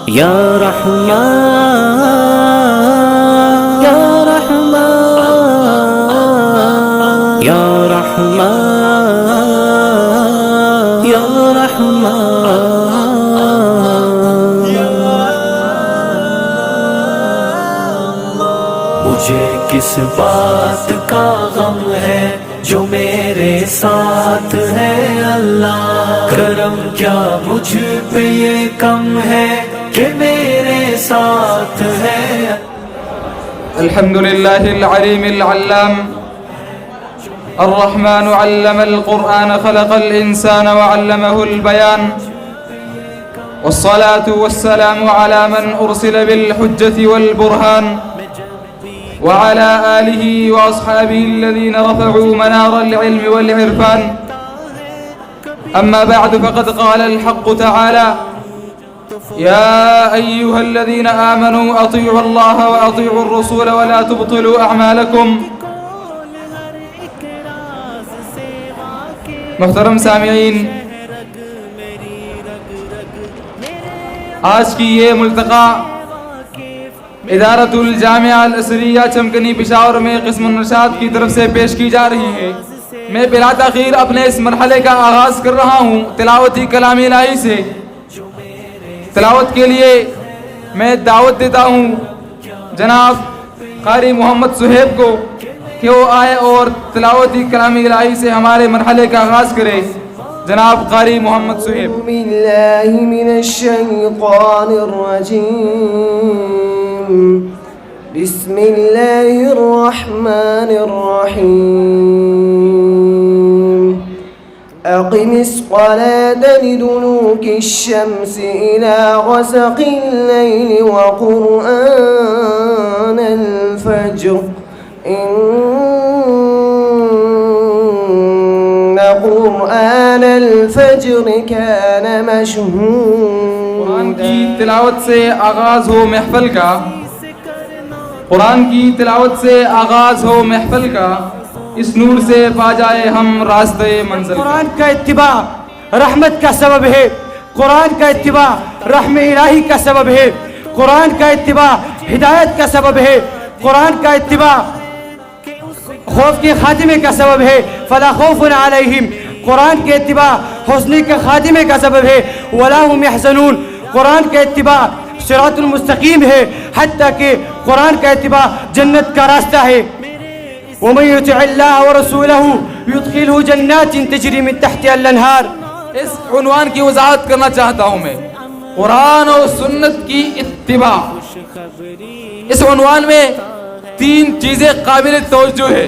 یا رحمان یا رحمان یا رحمان یا رحمان، مجھے کس بات کا غم ہے جو میرے ساتھ ہے اللہ، کرم کیا مجھ پہ یہ کم ہے کہ میرے ساتھ ہے۔ الحمد للہ العلیم العلام الرحمن علم القرآن خلق الإنسان وعلمه البيان، والصلاة والسلام على من أرسل بالحجة والبرهان، وعلى آله وأصحابه الذين رفعوا منار العلم والعرفان. أما بعد فقد قال الحق تعالى: يا أيها الذين آمنوا أطيعوا الله وأطيعوا الرسول ولا تبطلوا أعمالكم. محترم سامعین، آج کی یہ ملتقى ادارت الجامعہ الازہریہ چمکنی پشاور میں قسم النشاط کی طرف سے پیش کی جا رہی ہے۔ میں بلا تاخیر اپنے اس مرحلے کا آغاز کر رہا ہوں تلاوتی کلام الہی سے۔ تلاوت کے لیے میں دعوت دیتا ہوں جناب قاری محمد صہیب کو کہ وہ آئے اور تلاوتی کلام الہی سے ہمارے مرحلے کا آغاز کرے۔ جناب قاری محمد صہیب۔ باللہ من الشیطان الرجیم، بسم اللہ الرحمن الرحیم، اقم الصلاة لدلوک الشمس الى غسق اللیل وقرآن الفجر، ان قرآن الفجر كان مشهودا۔ قرآن کی تلاوت سے آغاز ہو محفل کا، قرآن کی تلاوت سے آغاز ہو محفل کا، اس نور سے پا جائے ہم راستہ منزل۔ قرآن کا اتباع رحمت کا سبب ہے، قرآن کا اتباع رحم الہی کا سبب ہے، قرآن کا اتباع ہدایت کا سبب ہے، قرآن کا اتباع خوف کے خاتمے کا سبب ہے، فلا خوف علیہم۔ قرآن کے اتباع حسن کے خاتمے کا سبب ہے، ولا هم يحزنون۔ قرآن کا اتباع صراط المستقیم ہے، حتیٰ کہ قرآن کا اتباع جنت کا راستہ ہے۔ ومن يطع الله ورسوله يدخله جنات تجري من تحتها الانهار۔ اس عنوان کی وضاحت کرنا چاہتا ہوں میں، قرآن اور سنت کی اتباع۔ اس عنوان میں تین چیزیں قابل توجہ ہے۔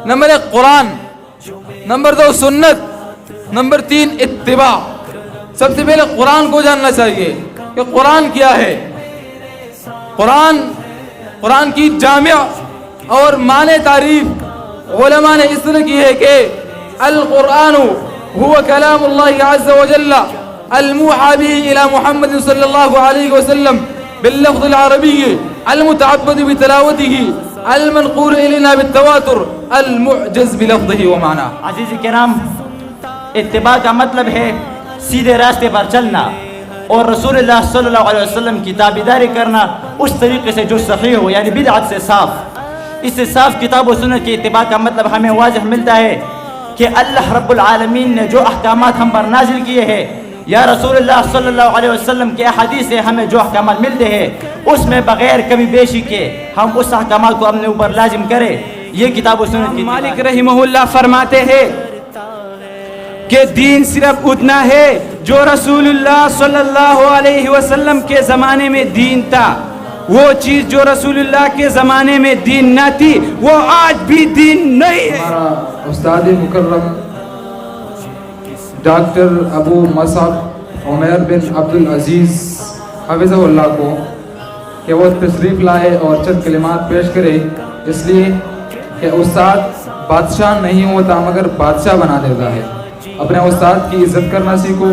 نمبر ایک قرآن، نمبر دو سنت، نمبر تین اتباع۔ سب سے پہلے قرآن کو جاننا چاہیے کہ قرآن کیا ہے۔ قرآن کی جامع اور معنی تعریف علماء نے اس طرح کی ہے کہ القرآن هو کلام اللہ عز وجل الموحى به الى محمد صلی اللہ علیہ وسلم باللفظ العربی المتعبد بتلاوته المنقول الینا بالتواتر المعجز بلفظه ومعنى۔ عزیز کرام، اتباع کا مطلب ہے سیدھے راستے پر چلنا اور رسول اللہ صلی اللہ علیہ وسلم کی تابعداری کرنا اس طریقے سے جو صحیح ہو، یعنی بدعت سے صاف۔ اس سے صاف کتاب و سنت کی اتباع کا مطلب ہمیں واضح ملتا ہے کہ اللہ رب العالمین نے جو احکامات ہم پر نازل کیے ہیں، یا رسول اللہ صلی اللہ علیہ وسلم کے احادیث سے ہمیں جو احکامات ملتے ہیں، اس میں بغیر کمی بیشی کے ہم اس احکامات کو اپنے اوپر لازم کریں۔ یہ کتاب و سنت کی مالک رحمہ اللہ فرماتے ہیں کہ دین صرف اتنا ہے جو رسول اللہ صلی اللہ علیہ وسلم کے زمانے میں دین تھا، وہ چیز جو رسول اللہ کے زمانے میں دین نہ تھی وہ آج بھی دین نہیں ہے۔ ہمارا استاد مکرم ڈاکٹر ابو مصعب عمیر بن عبدالعزیز حفظہ اللہ کو کہ وہ تشریف لائے اور چند کلمات پیش کرے، اس لیے کہ استاد بادشاہ نہیں ہوتا مگر بادشاہ بنا دیتا ہے۔ اپنے استاد کی عزت کرنا سیکھو،